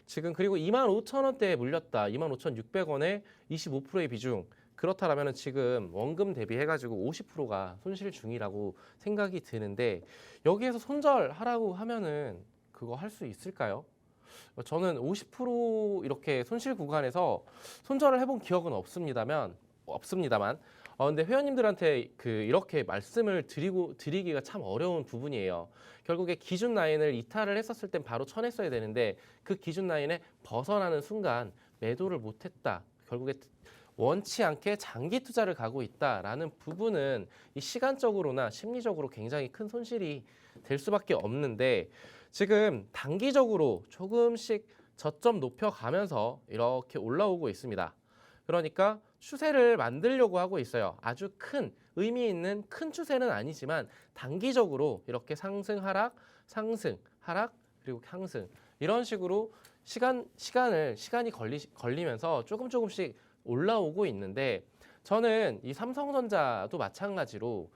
지금 그리고 25,000원대에 물렸다. 25,600원에 25%의 비중. 그렇다면 지금 원금 대비해가지고 50%가 손실 중이라고 생각이 드는데 여기에서 손절하라고 하면은 그거 할 수 있을까요? 저는 50% 이렇게 손실 구간에서 손절을 해본 기억은 없습니다만 근데 회원님들한테 이렇게 말씀을 드리기가 참 어려운 부분이에요. 결국에 기준 라인을 이탈을 했었을 땐 바로 쳐냈어야 되는데 그 기준 라인에 벗어나는 순간 매도를 못했다. 결국에 원치 않게 장기 투자를 가고 있다라는 부분은 이 시간적으로나 심리적으로 굉장히 큰 손실이 될 수밖에 없는데 지금 단기적으로 조금씩 저점 높여가면서 이렇게 올라오고 있습니다. 그러니까 추세를 만들려고 하고 있어요. 아주 큰 의미 있는 큰 추세는 아니지만 단기적으로 이렇게 상승, 하락, 상승, 하락, 그리고 상승 이런 식으로 시간이 걸리면서 조금씩 올라오고 있는데 저는 이 삼성전자도 마찬가지로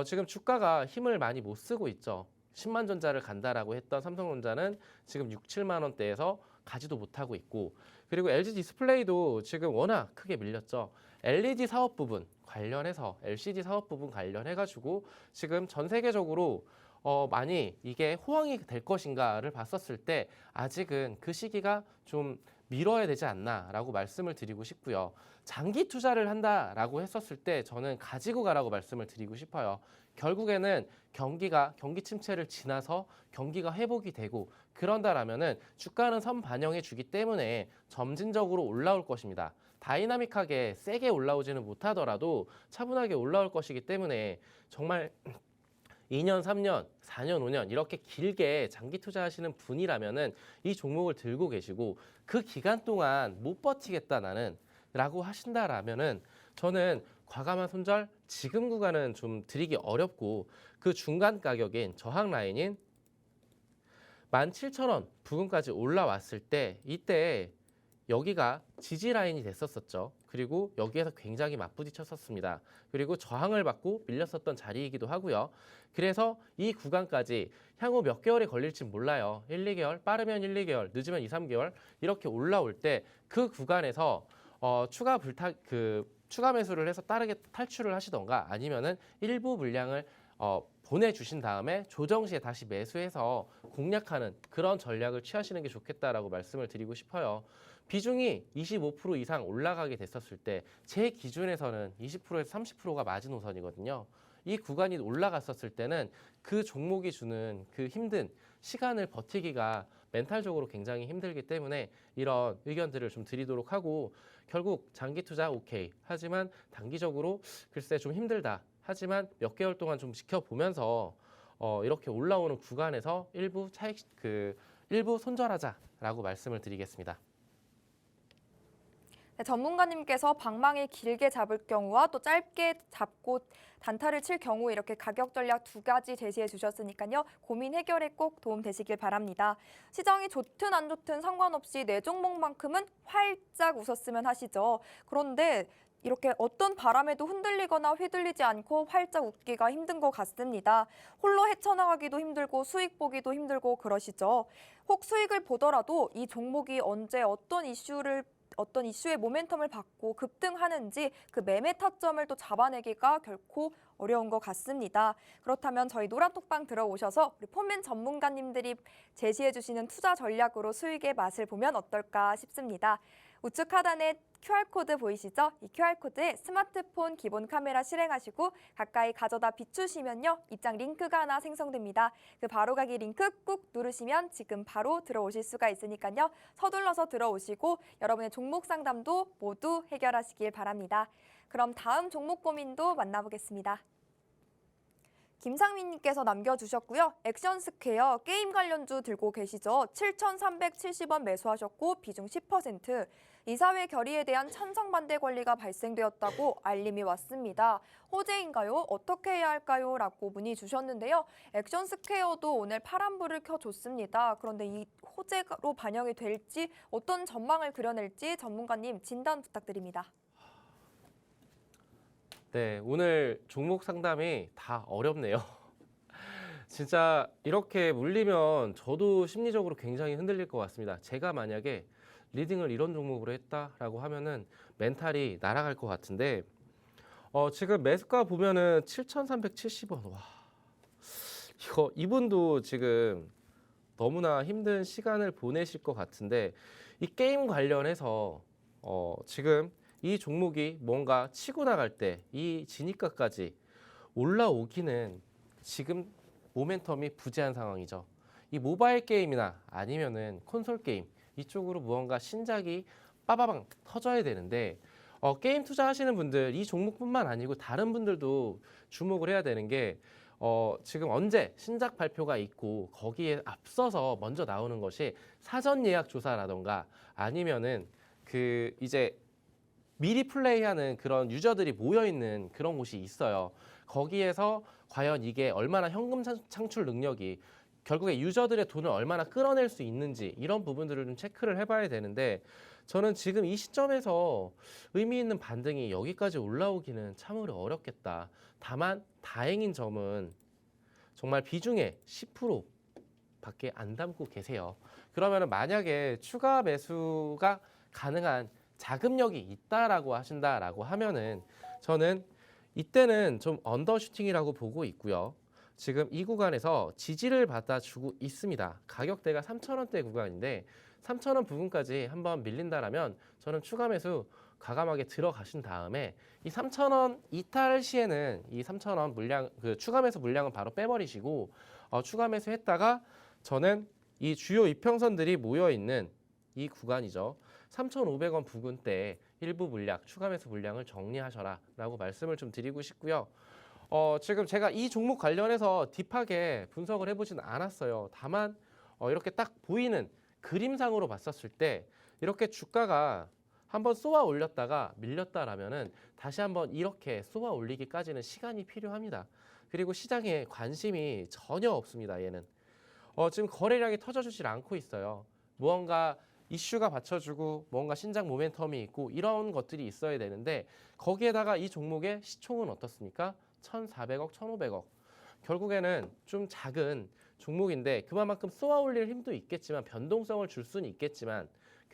지금 주가가 힘을 많이 못 쓰고 있죠. 10만 전자를 간다라고 했던 삼성전자는 지금 6, 7만 원대에서 가지도 못하고 있고 그리고 LG 디스플레이도 지금 워낙 크게 밀렸죠. LED 사업 부분 관련해서 LCD 사업 부분 관련해가지고 지금 전 세계적으로 많이 이게 호황이 될 것인가를 봤었을 때 아직은 그 시기가 좀 미뤄야 되지 않나라고 말씀을 드리고 싶고요. 장기 투자를 한다라고 했었을 때 저는 가지고 가라고 말씀을 드리고 싶어요. 결국에는 경기 침체를 지나서 경기가 회복이 되고 그런다라면은 주가는 선 반영해 주기 때문에 점진적으로 올라올 것입니다. 다이나믹하게 세게 올라오지는 못하더라도 차분하게 올라올 것이기 때문에 정말 2년, 3년, 4년, 5년 이렇게 길게 장기 투자하시는 분이라면은 이 종목을 들고 계시고 그 기간 동안 못 버티겠다 나는 라고 하신다라면은 저는 과감한 손절 지금 구간은 좀 드리기 어렵고 그 중간 가격인 저항 라인인 17,000원 부근까지 올라왔을 때 이때 여기가 지지 라인이 됐었죠. 그리고 여기에서 굉장히 맞부딪혔었습니다. 그리고 저항을 받고 밀렸었던 자리이기도 하고요. 그래서 이 구간까지 향후 몇 개월이 걸릴지 몰라요. 1, 2개월, 빠르면 1, 2개월, 늦으면 2, 3개월 이렇게 올라올 때 그 구간에서 추가 매수를 해서 빠르게 탈출을 하시던가 아니면은 일부 물량을 보내주신 다음에 조정 시에 다시 매수해서 공략하는 그런 전략을 취하시는 게 좋겠다라고 말씀을 드리고 싶어요. 비중이 25% 이상 올라가게 됐었을 때 제 기준에서는 20%에서 30%가 마지노선이거든요. 이 구간이 올라갔었을 때는 그 종목이 주는 그 힘든 시간을 버티기가 멘탈적으로 굉장히 힘들기 때문에 이런 의견들을 좀 드리도록 하고 결국 장기 투자 오케이. 하지만 단기적으로 글쎄 좀 힘들다. 하지만 몇 개월 동안 좀 지켜보면서 이렇게 올라오는 구간에서 일부 손절하자라고 말씀을 드리겠습니다. 네, 전문가님께서 방망이 길게 잡을 경우와 또 짧게 잡고 단타를 칠 경우 이렇게 가격 전략 두 가지 제시해 주셨으니까요. 고민 해결에 꼭 도움 되시길 바랍니다. 시장이 좋든 안 좋든 상관없이 내 종목만큼은 활짝 웃었으면 하시죠. 그런데 이렇게 어떤 바람에도 흔들리거나 휘둘리지 않고 활짝 웃기가 힘든 것 같습니다. 홀로 헤쳐나가기도 힘들고 수익 보기도 힘들고 그러시죠. 혹 수익을 보더라도 이 종목이 언제 어떤 이슈의 모멘텀을 받고 급등하는지 그 매매 타점을 또 잡아내기가 결코 어려운 것 같습니다. 그렇다면 저희 노란톡방 들어오셔서 우리 폰맨 전문가님들이 제시해 주시는 투자 전략으로 수익의 맛을 보면 어떨까 싶습니다. 우측 하단에 QR코드 보이시죠? 이 QR코드에 스마트폰 기본 카메라 실행하시고 가까이 가져다 비추시면요. 입장 링크가 하나 생성됩니다. 그 바로가기 링크 꾹 누르시면 지금 바로 들어오실 수가 있으니까요. 서둘러서 들어오시고 여러분의 종목 상담도 모두 해결하시길 바랍니다. 그럼 다음 종목 고민도 만나보겠습니다. 김상민님께서 남겨주셨고요. 액션스퀘어 게임 관련주 들고 계시죠? 7,370원 매수하셨고 비중 10%. 이사회 결의에 대한 찬성 반대 권리가 발생되었다고 알림이 왔습니다. 호재인가요? 어떻게 해야 할까요? 라고 문의 주셨는데요. 액션스퀘어도 오늘 파란불을 켜줬습니다. 그런데 이 호재로 반영이 될지 어떤 전망을 그려낼지 전문가님 진단 부탁드립니다. 네, 오늘 종목 상담이 다 어렵네요. 진짜 이렇게 물리면 저도 심리적으로 굉장히 흔들릴 것 같습니다. 제가 만약에 리딩을 이런 종목으로 했다라고 하면은 멘탈이 날아갈 것 같은데 지금 매수가 보면은 7,370원. 와, 이분도 지금 너무나 힘든 시간을 보내실 것 같은데 이 게임 관련해서 지금 이 종목이 뭔가 치고 나갈 때 이 진입가까지 올라오기는 지금 모멘텀이 부재한 상황이죠. 이 모바일 게임이나 아니면은 콘솔 게임 이쪽으로 무언가 신작이 빠바방 터져야 되는데 게임 투자하시는 분들 이 종목뿐만 아니고 다른 분들도 주목을 해야 되는 게 지금 언제 신작 발표가 있고 거기에 앞서서 먼저 나오는 것이 사전 예약 조사라던가 아니면은 그 이제 미리 플레이하는 그런 유저들이 모여 있는 그런 곳이 있어요. 거기에서 과연 이게 얼마나 현금 창출 능력이 결국에 유저들의 돈을 얼마나 끌어낼 수 있는지 이런 부분들을 좀 체크를 해봐야 되는데 저는 지금 이 시점에서 의미 있는 반등이 여기까지 올라오기는 참으로 어렵겠다. 다만 다행인 점은 정말 비중의 10%밖에 안 담고 계세요. 그러면 만약에 추가 매수가 가능한 자금력이 있다라고 하신다라고 하면은 저는 이때는 좀 언더슈팅이라고 보고 있고요. 지금 이 구간에서 지지를 받아주고 있습니다. 가격대가 3,000원대 구간인데 3,000원 부근까지 한번 밀린다라면 저는 추가 매수 과감하게 들어가신 다음에 이 3,000원 이탈 시에는 이 3,000원 물량 그 추가 매수 물량은 바로 빼버리시고 추가 매수했다가 저는 이 주요 이평선들이 모여 있는 이 구간이죠. 3,500원 부근 때 일부 물량, 추가 매수 물량을 정리하셔라 라고 말씀을 좀 드리고 싶고요. 지금 제가 이 종목 관련해서 딥하게 분석을 해보지는 않았어요. 다만 이렇게 딱 보이는 그림상으로 봤었을 때 이렇게 주가가 한번 쏘아 올렸다가 밀렸다라면은 다시 한번 이렇게 쏘아 올리기까지는 시간이 필요합니다. 그리고 시장에 관심이 전혀 없습니다. 얘는 지금 거래량이 터져주질 않고 있어요. 무언가 이슈가 받쳐주고 뭔가 신작 모멘텀이 있고 이런 것들이 있어야 되는데 거기에다가 이 종목의 시총은 어떻습니까? 1,400억, 1,500억. 결국에는 좀 작은 종목인데 그만큼 쏘아 올릴 힘도 있겠지만 변동성을 줄 수는 있겠지만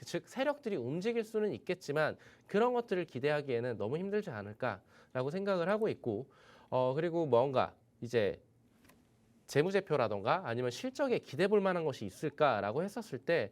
즉 세력들이 움직일 수는 있겠지만 그런 것들을 기대하기에는 너무 힘들지 않을까라고 생각을 하고 있고 그리고 뭔가 이제 재무제표라던가 아니면 실적에 기대 볼 만한 것이 있을까라고 했었을 때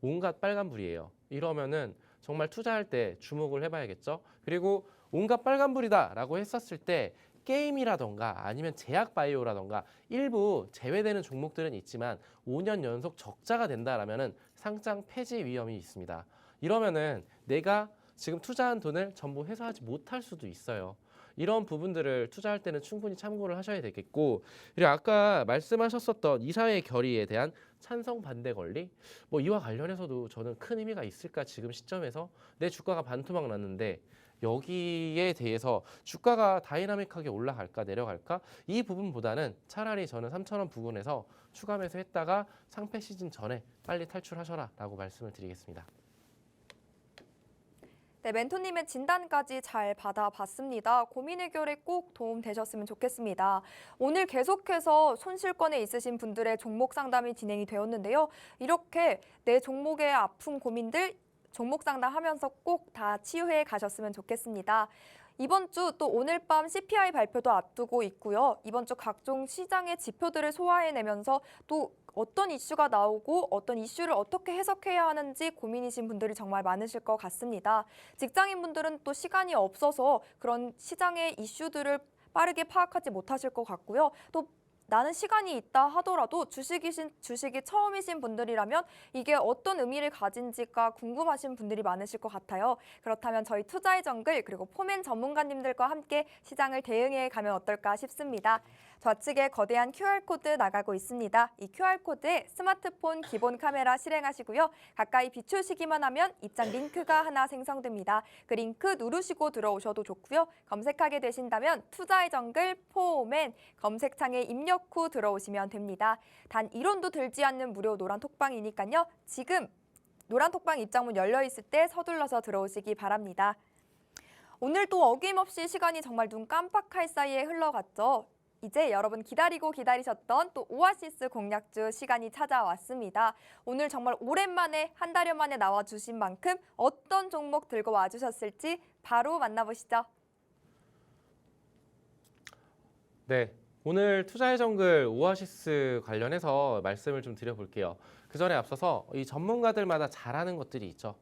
온갖 빨간불이에요. 이러면은 정말 투자할 때 주목을 해봐야겠죠. 그리고 온갖 빨간불이다라고 했었을 때 게임이라던가 아니면 제약 바이오라던가 일부 제외되는 종목들은 있지만 5년 연속 적자가 된다라면은 상장 폐지 위험이 있습니다. 이러면은 내가 지금 투자한 돈을 전부 회수하지 못할 수도 있어요. 이런 부분들을 투자할 때는 충분히 참고를 하셔야 되겠고 그리고 아까 말씀하셨었던 이사회 결의에 대한 찬성 반대 권리 뭐 이와 관련해서도 저는 큰 의미가 있을까 지금 시점에서 내 주가가 반토막 났는데 여기에 대해서 주가가 다이나믹하게 올라갈까 내려갈까 이 부분보다는 차라리 저는 3,000원 부근에서 추가 매수했다가 상패 시즌 전에 빨리 탈출하셔라 라고 말씀을 드리겠습니다. 네, 멘토님의 진단까지 잘 받아봤습니다. 고민 해결에 꼭 도움 되셨으면 좋겠습니다. 오늘 계속해서 손실권에 있으신 분들의 종목 상담이 진행이 되었는데요. 이렇게 내 종목의 아픈 고민들 종목 상담하면서 꼭 다 치유해 가셨으면 좋겠습니다. 이번 주 또 오늘 밤 CPI 발표도 앞두고 있고요. 이번 주 각종 시장의 지표들을 소화해내면서 또 어떤 이슈가 나오고 어떤 이슈를 어떻게 해석해야 하는지 고민이신 분들이 정말 많으실 것 같습니다. 직장인분들은 또 시간이 없어서 그런 시장의 이슈들을 빠르게 파악하지 못하실 것 같고요. 또 나는 시간이 있다 하더라도 주식이 처음이신 분들이라면 이게 어떤 의미를 가진지가 궁금하신 분들이 많으실 것 같아요. 그렇다면 저희 투자의 정글 그리고 포맨 전문가님들과 함께 시장을 대응해 가면 어떨까 싶습니다. 좌측에 거대한 QR코드 나가고 있습니다. 이 QR코드에 스마트폰 기본 카메라 실행하시고요. 가까이 비추시기만 하면 입장 링크가 하나 생성됩니다. 그 링크 누르시고 들어오셔도 좋고요. 검색하게 되신다면 투자의 정글 포맨 검색창에 입력 후 들어오시면 됩니다. 단 1원도 들지 않는 무료 노란 톡방이니까요. 지금 노란 톡방 입장문 열려 있을 때 서둘러서 들어오시기 바랍니다. 오늘 또 어김없이 시간이 정말 눈 깜빡할 사이에 흘러갔죠. 이제 여러분 기다리셨던 또 오아시스 공략주 시간이 찾아왔습니다. 오늘 정말 오랜만에 한 달여 만에 나와주신 만큼 어떤 종목 들고 와주셨을지 바로 만나보시죠. 네, 오늘 투자의 정글 오아시스 관련해서 말씀을 좀 드려볼게요. 그 전에 앞서서 이 전문가들마다 잘하는 것들이 있죠.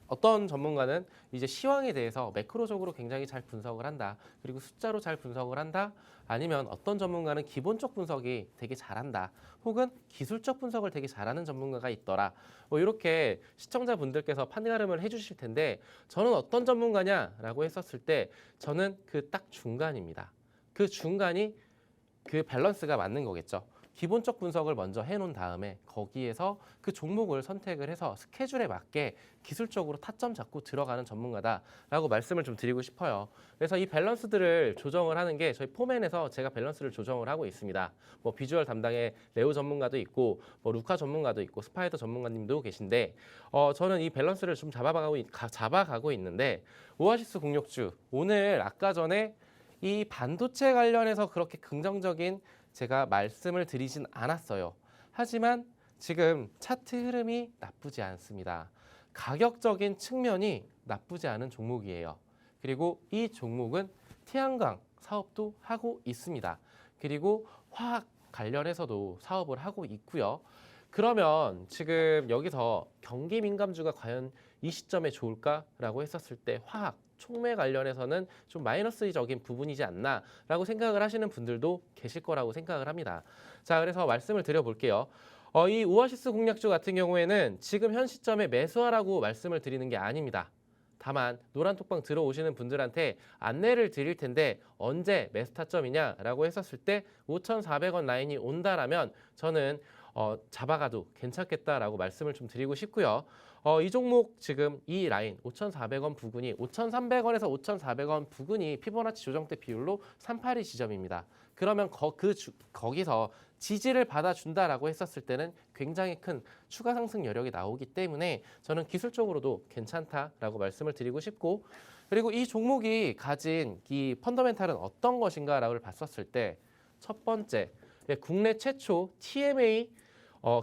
어떤 전문가는 이제 시황에 대해서 매크로적으로 굉장히 잘 분석을 한다. 그리고 숫자로 잘 분석을 한다. 아니면 어떤 전문가는 기본적 분석이 되게 잘한다. 혹은 기술적 분석을 되게 잘하는 전문가가 있더라. 이렇게 시청자분들께서 판가름을 해주실 텐데 저는 어떤 전문가냐라고 했었을 때 저는 그 딱 중간입니다. 그 중간이 그 밸런스가 맞는 거겠죠. 기본적 분석을 먼저 해놓은 다음에 거기에서 그 종목을 선택을 해서 스케줄에 맞게 기술적으로 타점 잡고 들어가는 전문가다라고 말씀을 좀 드리고 싶어요. 그래서 이 밸런스들을 조정을 하는 게 저희 포맨에서 제가 밸런스를 조정을 하고 있습니다. 뭐 비주얼 담당의 레오 전문가도 있고 뭐 루카 전문가도 있고 스파이더 전문가님도 계신데 저는 이 밸런스를 좀 잡아가고 있는데 오아시스 공략주 오늘 아까 전에 이 반도체 관련해서 그렇게 긍정적인 제가 말씀을 드리진 않았어요. 하지만 지금 차트 흐름이 나쁘지 않습니다. 가격적인 측면이 나쁘지 않은 종목이에요. 그리고 이 종목은 태양광 사업도 하고 있습니다. 그리고 화학 관련해서도 사업을 하고 있고요. 그러면 지금 여기서 경기 민감주가 과연 이 시점에 좋을까라고 했었을 때 화학, 촉매 관련해서는 좀 마이너스적인 부분이지 않나라고 생각을 하시는 분들도 계실 거라고 생각을 합니다. 자, 그래서 말씀을 드려볼게요. 이 오아시스 공략주 같은 경우에는 지금 현 시점에 매수하라고 말씀을 드리는 게 아닙니다. 다만 노란 톡방 들어오시는 분들한테 안내를 드릴 텐데 언제 매수 타점이냐라고 했었을 때 5,400원 라인이 온다라면 저는 잡아가도 괜찮겠다라고 말씀을 좀 드리고 싶고요. 이 종목 지금 이 라인 5,400원 부근이 5,300원에서 5,400원 부근이 피보나치 조정대 비율로 382 지점입니다. 그러면 거기서 지지를 받아준다라고 했었을 때는 굉장히 큰 추가 상승 여력이 나오기 때문에 저는 기술적으로도 괜찮다라고 말씀을 드리고 싶고 그리고 이 종목이 가진 이 펀더멘탈은 어떤 것인가라고 봤었을 때 첫 번째 국내 최초 TMA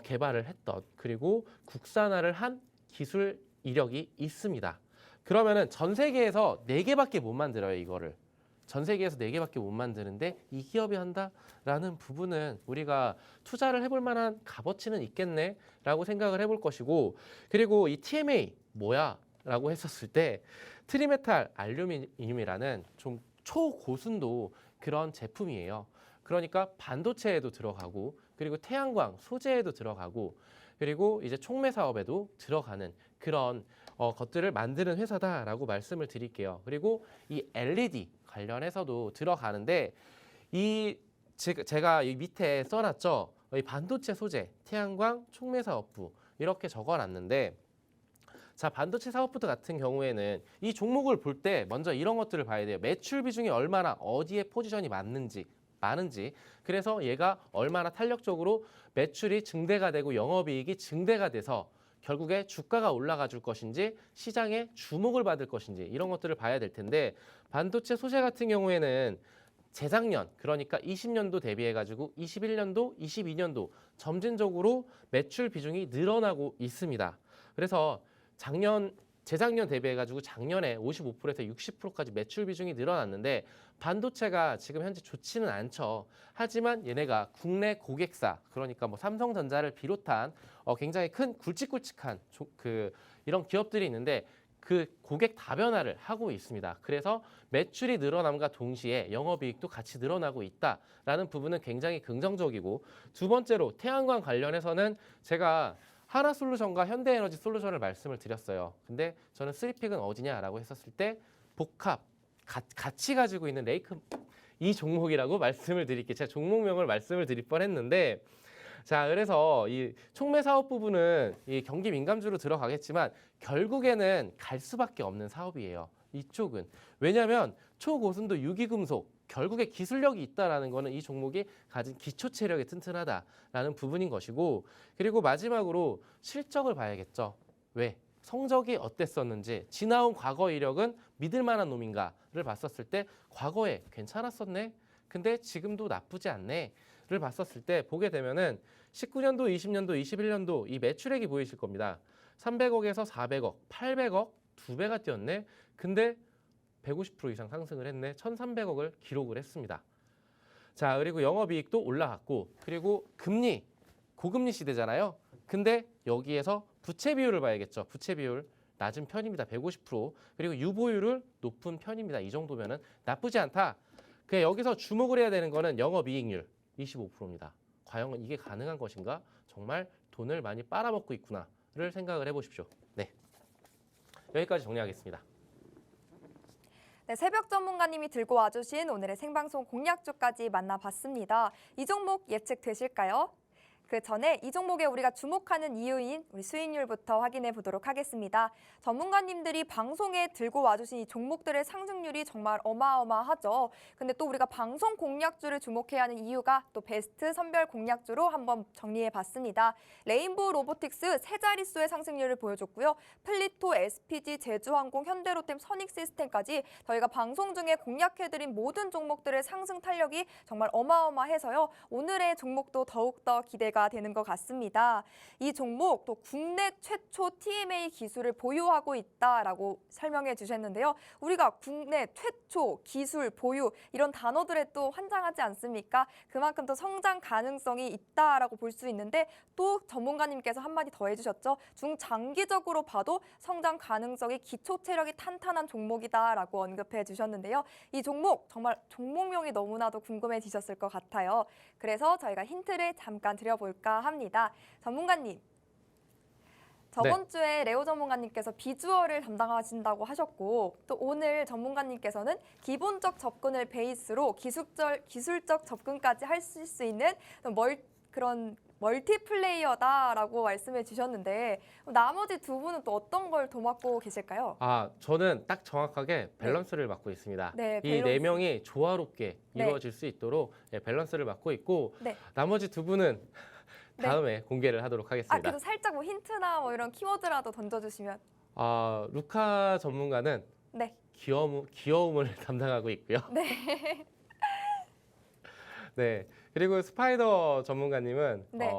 개발을 했던 그리고 국산화를 한 기술 이력이 있습니다. 그러면은 전 세계에서 4개밖에 못 만들어요, 이거를. 전 세계에서 4개밖에 못 만드는데 이 기업이 한다라는 부분은 우리가 투자를 해볼 만한 값어치는 있겠네라고 생각을 해볼 것이고 그리고 이 TMA 뭐야? 라고 했었을 때 트리메탈 알루미늄이라는 좀 초고순도 그런 제품이에요. 그러니까 반도체에도 들어가고 그리고 태양광 소재에도 들어가고 그리고 이제 촉매 사업에도 들어가는 그런 것들을 만드는 회사다라고 말씀을 드릴게요. 그리고 이 LED 관련해서도 들어가는데 제가 이 밑에 써놨죠. 이 반도체 소재, 태양광, 촉매 사업부 이렇게 적어놨는데 자, 반도체 사업부 같은 경우에는 이 종목을 볼 때 먼저 이런 것들을 봐야 돼요. 매출 비중이 얼마나 어디에 포지션이 많은지 그래서 얘가 얼마나 탄력적으로 매출이 증대가 되고 영업이익이 증대가 돼서 결국에 주가가 올라가 줄 것인지 시장에 주목을 받을 것인지 이런 것들을 봐야 될 텐데 반도체 소재 같은 경우에는 재작년 그러니까 20년도 대비해가지고 21년도, 22년도 점진적으로 매출 비중이 늘어나고 있습니다. 그래서 재작년 대비해가지고 작년에 55%에서 60%까지 매출 비중이 늘어났는데 반도체가 지금 현재 좋지는 않죠. 하지만 얘네가 국내 고객사 그러니까 뭐 삼성전자를 비롯한 굉장히 큰 굵직굵직한 이런 기업들이 있는데 그 고객 다변화를 하고 있습니다. 그래서 매출이 늘어남과 동시에 영업이익도 같이 늘어나고 있다라는 부분은 굉장히 긍정적이고 두 번째로 태양광 관련해서는 제가 하나솔루션과 현대에너지 솔루션을 말씀을 드렸어요. 근데 저는 3픽은 어디냐라고 했었을 때 복합 같이 가지고 있는 이 종목이라고 말씀을 드릴게요. 제가 종목명을 말씀을 드릴 뻔했는데 자, 그래서 이 촉매 사업 부분은 이 경기 민감주로 들어가겠지만 결국에는 갈 수밖에 없는 사업이에요. 이쪽은. 왜냐하면 초고순도 유기금속, 결국에 기술력이 있다라는 거는 이 종목이 가진 기초 체력이 튼튼하다라는 부분인 것이고 그리고 마지막으로 실적을 봐야겠죠. 왜? 성적이 어땠었는지 지나온 과거 이력은 믿을 만한 놈인가를 봤었을 때 과거에 괜찮았었네. 근데 지금도 나쁘지 않네를 봤었을 때 보게 되면은 19년도, 20년도, 21년도 이 매출액이 보이실 겁니다. 300억에서 400억, 800억, 2배가 뛰었네. 근데 150% 이상 상승을 했네. 1,300억을 기록을 했습니다. 자, 그리고 영업이익도 올라갔고 그리고 금리, 고금리 시대잖아요. 근데 여기에서 부채 비율을 봐야겠죠. 부채 비율 낮은 편입니다. 150%. 그리고 유보율을 높은 편입니다. 이 정도면은 나쁘지 않다. 그냥 여기서 주목을 해야 되는 거는 영업이익률 25%입니다. 과연 이게 가능한 것인가? 정말 돈을 많이 빨아먹고 있구나를 생각을 해보십시오. 네, 여기까지 정리하겠습니다. 네, 새벽 전문가님이 들고 와주신 오늘의 생방송 공략주까지 만나봤습니다. 이 종목 예측되실까요? 그 전에 이 종목에 우리가 주목하는 이유인 우리 수익률부터 확인해 보도록 하겠습니다. 전문가님들이 방송에 들고 와주신 이 종목들의 상승률이 정말 어마어마하죠. 근데 또 우리가 방송 공략주를 주목해야 하는 이유가 또 베스트 선별 공략주로 한번 정리해 봤습니다. 레인보우 로보틱스 세 자릿수의 상승률을 보여줬고요. 플리토, SPG, 제주항공, 현대로템, 선익시스템까지 저희가 방송 중에 공략해드린 모든 종목들의 상승 탄력이 정말 어마어마해서요. 오늘의 종목도 더욱더 기대가 되는 것 같습니다. 이 종목 또 국내 최초 TMA 기술을 보유하고 있다라고 설명해 주셨는데요. 우리가 국내 최초 기술 보유 이런 단어들에 또 환장하지 않습니까? 그만큼 또 성장 가능성이 있다라고 볼 수 있는데 또 전문가님께서 한마디 더 해주셨죠. 중장기적으로 봐도 성장 가능성이 기초 체력이 탄탄한 종목이다라고 언급해 주셨는데요. 이 종목 정말 종목명이 너무나도 궁금해지셨을 것 같아요. 그래서 저희가 힌트를 잠깐 드려볼까 합니다. 전문가님, 저번 주에 레오 전문가님께서 비주얼을 담당하신다고 하셨고 또 오늘 전문가님께서는 기본적 접근을 베이스로 기술적 접근까지 하실 수 있는 그런 멀티플레이어다라고 말씀해 주셨는데 나머지 두 분은 또 어떤 걸 도맡고 계실까요? 저는 딱 정확하게 밸런스를 맡고 있습니다. 네, 이 네 명이 조화롭게 네. 이루어질 수 있도록 밸런스를 맡고 있고 네. 나머지 두 분은 네. 다음에 공개를 하도록 하겠습니다. 그래서 살짝 뭐 힌트나 뭐 이런 키워드라도 던져주시면. 루카 전문가는 네. 귀여움을 담당하고 있고요. 네. 네. 그리고 스파이더 전문가님은 네.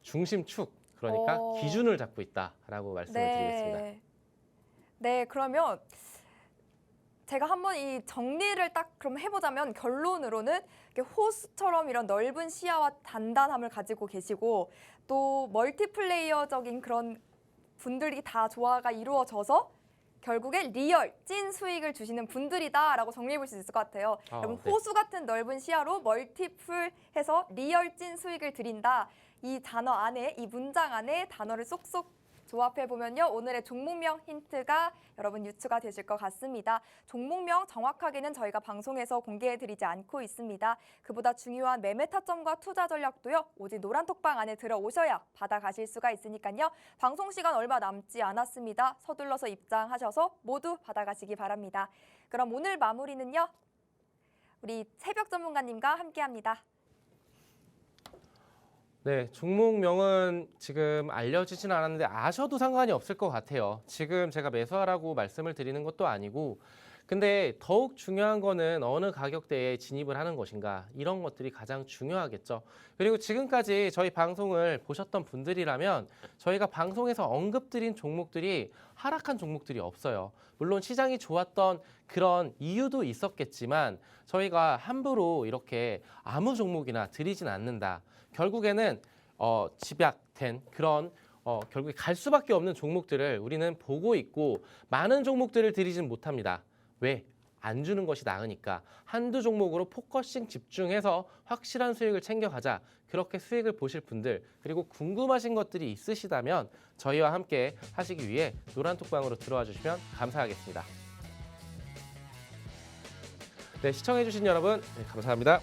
중심축, 그러니까 기준을 잡고 있다라고 말씀을 드리겠습니다. 네, 그러면 제가 한번 이 정리를 딱 그럼 해보자면 결론으로는 이렇게 호수처럼 이런 넓은 시야와 단단함을 가지고 계시고 또 멀티플레이어적인 그런 분들이 다 조화가 이루어져서 결국에 리얼, 찐 수익을 주시는 분들이다라고 정리해볼 수 있을 것 같아요. 여러분 네. 호수 같은 넓은 시야로 멀티플해서 리얼, 찐 수익을 드린다. 이 단어 안에, 이 문장 안에 단어를 쏙쏙 조합해보면요. 오늘의 종목명 힌트가 여러분 유추가 되실 것 같습니다. 종목명 정확하게는 저희가 방송에서 공개해드리지 않고 있습니다. 그보다 중요한 매매 타점과 투자 전략도요. 오직 노란톡방 안에 들어오셔야 받아가실 수가 있으니까요. 방송 시간 얼마 남지 않았습니다. 서둘러서 입장하셔서 모두 받아가시기 바랍니다. 그럼 오늘 마무리는요. 우리 새벽 전문가님과 함께합니다. 네, 종목명은 지금 알려지진 않았는데 아셔도 상관이 없을 것 같아요. 지금 제가 매수하라고 말씀을 드리는 것도 아니고 근데 더욱 중요한 거는 어느 가격대에 진입을 하는 것인가 이런 것들이 가장 중요하겠죠. 그리고 지금까지 저희 방송을 보셨던 분들이라면 저희가 방송에서 언급드린 종목들이 하락한 종목들이 없어요. 물론 시장이 좋았던 그런 이유도 있었겠지만 저희가 함부로 이렇게 아무 종목이나 드리진 않는다. 결국에는 집약된 그런 결국에 갈 수밖에 없는 종목들을 우리는 보고 있고 많은 종목들을 드리진 못합니다. 왜? 안 주는 것이 나으니까 한두 종목으로 포커싱 집중해서 확실한 수익을 챙겨가자. 그렇게 수익을 보실 분들 그리고 궁금하신 것들이 있으시다면 저희와 함께 하시기 위해 노란톡방으로 들어와 주시면 감사하겠습니다. 네, 시청해주신 여러분, 네, 감사합니다.